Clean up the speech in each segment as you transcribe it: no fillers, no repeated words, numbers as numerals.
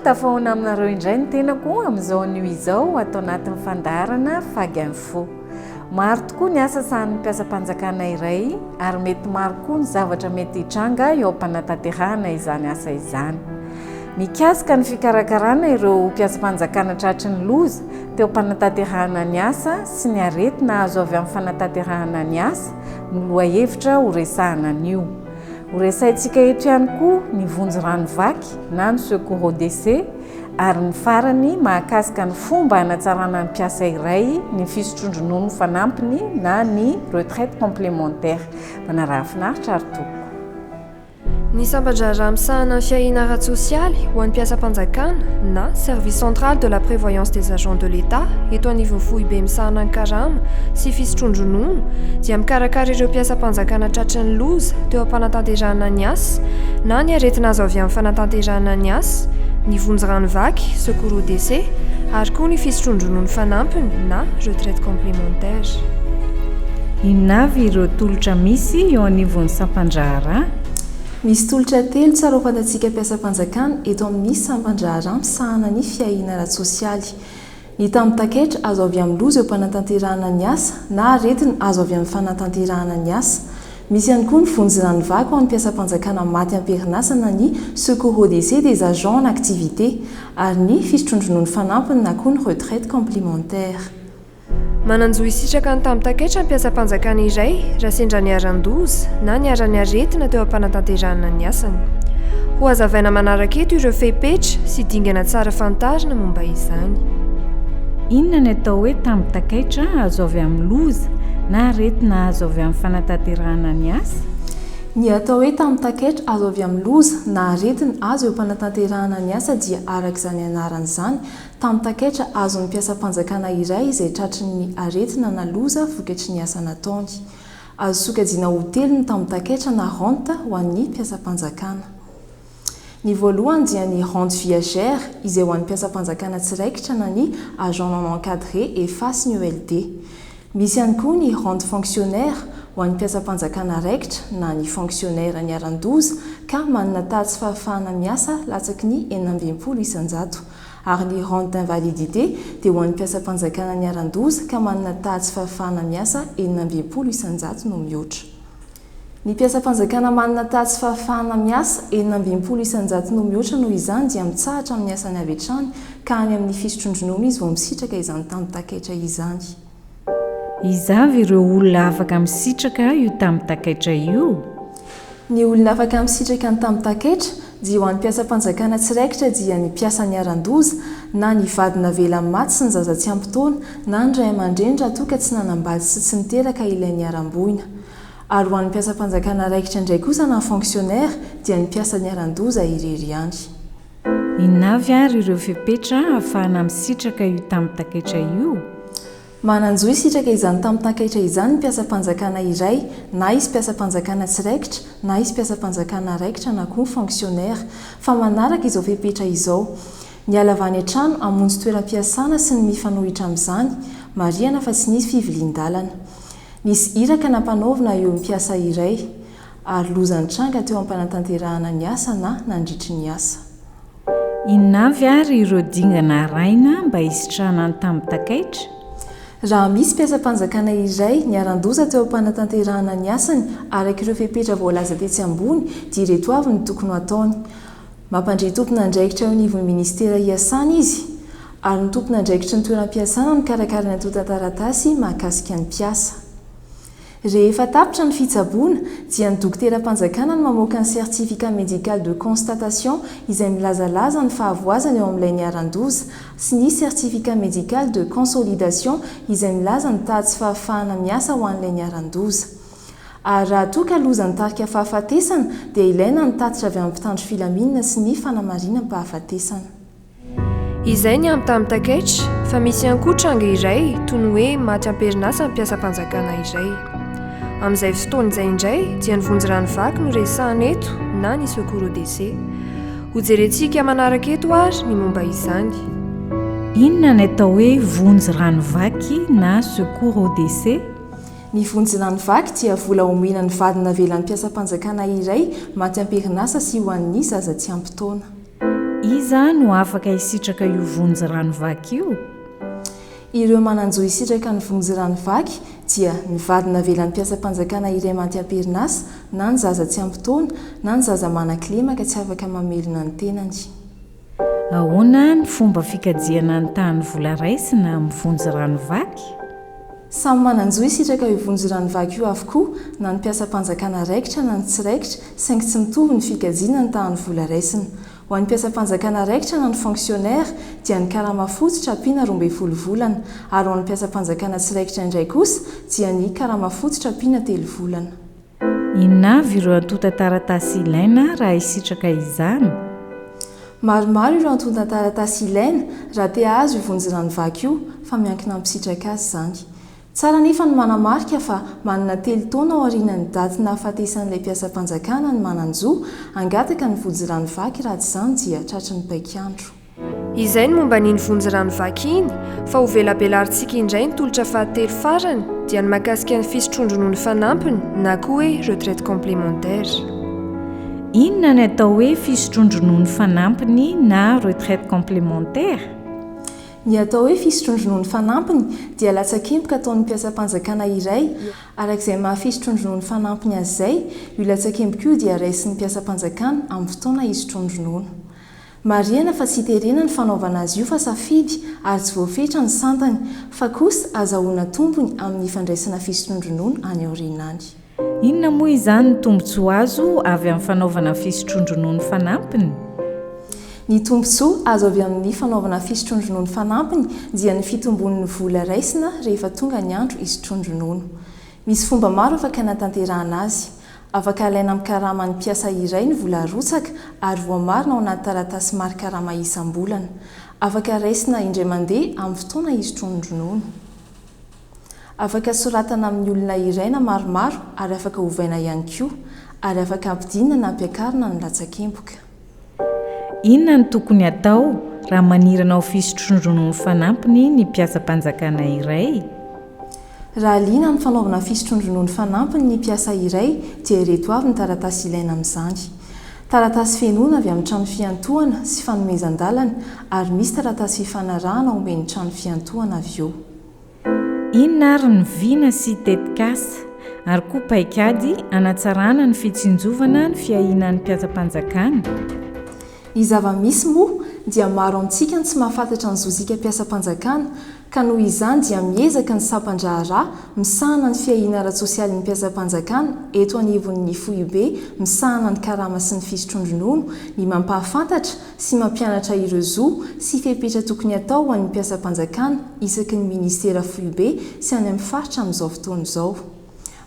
tafahoana aminareo indray ny tenako amin'izao anio izao atao anatin'ny fandarana fagy info. Maro tokoa ny asa sahan'ny mpiasam-panjakana iray ary mety maro koa ny zavatra mety hitranga eo am-panatanterahana izany asa izany. Mikasika ny fikarakarana ireo mpiasam-panjakana tratry ny loza teo am-panatanterahana ny asa sy ny aretina azo avy amin'ny fanatanterahana ny asa no lohahevitra ho resahana an'io. Ho resahintsika eto ihany koa ny vonjy ranovaky na ny secours au décès ary ny farany mahakasika ny fomba hanatsarana ny mpiasa iray ny fisotrondronono fanampiny na ny retraite complémentaire. Manaraha finaritra ary toko. Ny sambandrara misahana ny fiahina ara-tsosialy ho an'ny mpiasam-panjakana na service central de la prévoyance des agents de l'État eto anivon'ny foibe misahana ny karama sy fisotrondronono dia mikarakara ireo mpiasam-panjakana tratry ny loza teo am-panatanterahana ny asa na ny aretina azo avy amin'ny fanatanterahana ny asa, ny vonjy ranovaky, secours au décès ary koa ny fisotrondronono fanampiny na retraite complémentaire. Inona avy ireo tolotra misy eo anivon'ny sampandrahara? Misy tolotra telo tsara ho fantatsika mpiasam-panjakana eto amin'ny sampandrahara misahana ny fiahina ara-tsosialy. Ny tambin-taketra azo avy amin'ny loza eo am-panatanterahana ny asa na aretina azo avy amin'ny fanatanterahana ny asa. Misy ihany koa ny vonjy ranovaky ho an'ny mpiasam-panjakana maty am-perinasa na ny secours au décès des agents en activité ary ny fisotrondronono fanampiny na koa ny retraite complémentaire. Mananjo isitraka ny tambin-taketra ny mpiasam-panjakana iray raha sendra ny aran-doza na ny arany aretina teo am-panatanterahana ny asany. Ho hazavaina manaraka eto ireo fepetra sy dingana tsara fantarina momba izany. Inona ny atao hoe tambin-taketra azo avy amin'ny loza na aretina azo avy amin'ny fanatanterahana ny asa? Ny atao hoe tambin-taketra azo avy amin'ny loza na aretina azo eo am-panatanterahana ny asa dia arak'izany anarany izany. Tambin-taketra azo ny mpiasam-panjakana iray izay tratry ny aretina na loza vokatry ny asa nataony. Azo sokajiana ho telo ny tambin-taketra na rente ho an'ny mpiasam-panjakana. Ny voalohany dia ny rente viagère izay ho an'ny mpiasam-panjakana tsiraikitra na ny agent non encadré et FAS ny ELD. Misy ihany koa ny rente fonctionnaire ho an'ny mpiasam-panjakana raikitra na ny fonctionnaire ny aran-doza ka manana tatsy fahafahana miasa latsaky ny 820 isan-jato. Ary ny rente d'invalidité dia ho an'ny mpiasam-panjakana ny aran-doza ka manana tatsy fahafahana miasa 820 isan-jato no mihoatra. Ny mpiasam-panjakana manana tatsy fahafahana miasa 820 isan-jato no mihoatra noho izany dia mitsahatra amin'ny asany avy hatrany ka any amin'ny fisotrondronono izy vao misitraka izany tambin-taketra izany. Izavy ireo olona afaka misitraka io tambin-taketra io? Ny olona afaka misitraka ny tambin-taketra dia ho an'ny mpiasam-panjakana tsiraikitra dia ny mpiasa ny aran-doza na ny vadina vela maty sy ny zaza tsy ampy-taona na ny ray aman-dreny raha toa ka tsy nanambady sy tsy niteraka ilay ny aram-boina. Ary ho an'ny mpiasam-panjakana raikitra indray kosa na fonctionnaire dia ny mpiasa ny aran-doza irery ihany. Inona avy ary ireo fepetra ahafahana misitraka io tambin-taketra io? Mananjo isitraka izany tambin-taketra izany mpiasam-panjakana iray na izy mpiasam-panjakana tsiraikitra na izy mpiasam-panjakana raikitra na koa fonctionnaire fa manaraka izao fepetra izao. Ny alavany an-trano hamonjy toeram-piasana sy ny mifanohitra amin'izany marihana fa tsy nisy fivilian-dalana. Nisy iraka nampanaovina eo mpiasa iray ary lozany tranga teo am-panatanterahana ny asa na nandritry ny asa. Inona avy ary ireo dingana araina mba hisitrahana ny tambin-taketra? Raha misy mpiasam-panjakana iray ny aran-doza teo am-panatanterahana ny asany araka ireo fepetra voalaza tetsy ambony dia ireto avy ny tokony ataony. Mampandre tompona andraikitra eo anivon'ny ministera iasana izy ary ny tompona andraikitra ny toeram-piasana no karakarana toto-taratasy mahakasika ny mpiasa. Rehefa tapitra ny fitsaboana dia ny dokotera-panjakana no mamoaka ny certificat médical de constatation izay milazalaza ny fahavoazana eo amin'ilay ny aran-doza sy ny certificat médical de consolidation izay milaza ny tatsy fahafahana miasa ho an'ilay ny aran-doza. Ary raha toa ka loza ny tarika fahafatesana dia ilaina ny tatitra avy amin'ny mpitandro filaminana sy ny fanamarina-pahafatesana. Izay ny amin'ny tambin-taketra fa misy ihany koa tranga iray toy ny hoe maty am-perinasa ny mpiasam-panjakana iray. Amin'izay fotoana izay indray dia ny vonjy ranovaky no resahana eto na ny secours au décès. Ho jerentsika manaraka eto ary ny momba izany. Inona ny atao hoe vonjy ranovaky na secours au décès? Ny vonjy ranovaky dia vola omena ny vadina velan'ny mpiasam-panjakana iray maty am-perinasa sy ho an'ny zaza tsy ampy-taona. iza no afaka hisitraka io vonjy ranovaky io? Ireo mananjo hisitraka ny vonjy ranovaky dia ny vadina velan'ny mpiasam-panjakana iray manty am-perinasa na ny zaza tsy ampitaona na ny zaza manan-kilemaka tsy afaka mamelona ny tenany. Ahoana ny fomba fikajiana ny tany vola raisina amin'ny vonjy ranovaky? Samy mananjo hisitraka io vonjy ranovaky io avokoa na ny mpiasam-panjakana raikitra na ny tsy raikitra saingy tsy mitovy ny fikajiana ny tany vola raisina. Ho an'ny mpiasam-panjakana raikitra na ny fonctionnaire dia ny karama fototra ampiana 12 volana ary ho an'ny mpiasam-panjakana tsy raikitra indray kosa dia ny karama fototra ampiana 3 volana. Inona avy ireo antota taratasy ilaina raha hisitraka izany? Maromaro ireo antota taratasy ilaina raha te azo io vonjy ranovaky io fa miankina amin'ny misitraka azy izany. Tsara nefa ny manamarika fa manana 3 taona ao aorian'ny daty nahafatesan'ilay mpiasam-panjakana ny mananjo hangataka ny vonjy ranovaky raha tsy izany dia tratry ny paikandro. Izay ny momba n'iny vonjy ranovaky iny fa ho velabelarintsika indray ny tolotra fahatelo farany dia ny mahakasika ny fisotrondronoa ny fanampiny na koa hoe retraite complémentaire. Inona ny atao hoe fisotrondronoa ny fanampiny na retraite complémentaire? Ny atao hoe fisotrondronoa ny fanampiny dia latsakempoka ataon'ny mpiasam-panjakana iray arak'izay mahafisotrondronoa ny fanampiny azy izay, io latsakempoka io dia raisin'ny mpiasam-panjakana amin'ny fotoana hisotrondronoana. Marihana fa tsy hiterena ny fanaovana azy io fa safidy ary tsy voafetra ny santany fa kosa azahoana tombony amin'ny fandraisana fisotrondronoana any aoriana any. Inona moa izany ny tombontsoa azo avy amin'ny fanaovana fisotrondronoa ny fanampiny? Ny tombontsoa azo avy amin'ny fanaovana fisotrondronoa ny fanampiny dia ny fitombon'ny vola raisina rehefa tonga ny andro hisotrondronoana. Misy fomba maro afaka hanatanterahana azy. Afaka alaina amin'ny karama ny mpiasa iray ny vola rotsaka ary voamarina ao anaty taratasy maro karama isam-bolana. Afaka raisina indray mandeha amin'ny fotoana hisotrondronoana. Afaka soratana amin'ny olona iray na maromaro ary afaka ovaina ihany koa ary afaka ampidinina na ampiakarina ny latsakempoka. Inona ny tokony atao raha manirana ao fisotrondronoa ny fanampiny ny mpiasam-panjakana iray? Raha liana ny fanaovana fisotrondronoa ny fanampiny ny mpiasa iray dia ireto avy ny taratasy ilaina amin'izany. Taratasy fienoana avy amin'ny trano fiantohana sy fanomezan-dalana ary misy taratasy fifanarahana omen'ny trano fiantohana avy eo. Inona ary ny viana sy tetikasa ary koa paikady hanatsarana ny fitsinjovana ny fiahinan'ny mpiasam-panjakana? Ny zava-misy moa dia maro amintsika ny tsy mahafantatra ny zozika mpiasam-panjakana ka noho izany dia miezaka ny sampandraharaha misahana ny fiahina ara-tsosialin'ny mpiasam-panjakana eto anivon'ny FOIB misahana ny karama sy ny fisotrondronoana ny mampahafantatra sy mampianatra ireo zo sy fepetra tokony atao ho an'ny mpiasam-panjakana isaky ny ministera FOIB sy any amin'ny faritra amin'izao fotoana izao.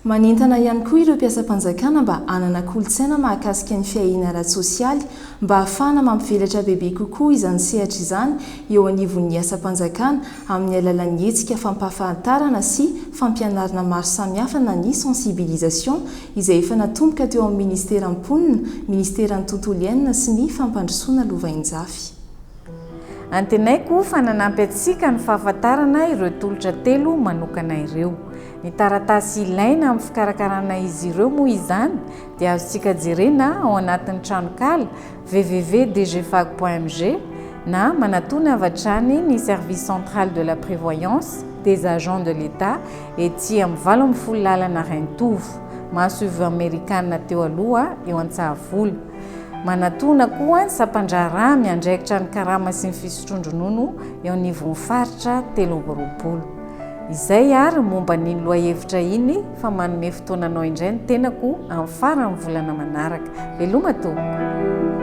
Manentana ihany koa ireo mpiasam-panjakana mba hanana kolontsaina mahakasika ny fiahina ara-tsosialy mba ahafahana mampivelatra bebe kokoa izany sehatra izany eo anivon'ny asa-panjakana amin'ny alalan'ny hetsika fampahafantarana sy fampianarana maro samihafa na ny sensibilisation izay efa natomboka teo amin'ny ministera amponina, ministeran'ny tontolo iainana sy ny fampandrosoana lovain-jafy. Antenaiko fa nanampy atsika ny fahafantarana ireo tolotra telo manokana ireo. Ny taratasy ilaina amin'ny fikarakarana izy ireo moa izany dia azontsika jerena ao anatin'ny tranokala www.dgfag.mg na manatony avy hatrany ny service central de la prévoyance des agents de l'État ety amin'ny 80 lalana Raintovo, mahasovo amerikanina teo aloha eo Antsahavolona. Manatona koa ny sampandraharaha miandraikitra ny karama sy ny fisotrondronono eo anivon'ny faritra 3 Izay ary momba ny loahevitra iny fa manome fotoananao indray ny tenako amin'ny faran'ny volana manaraka. Veloma to!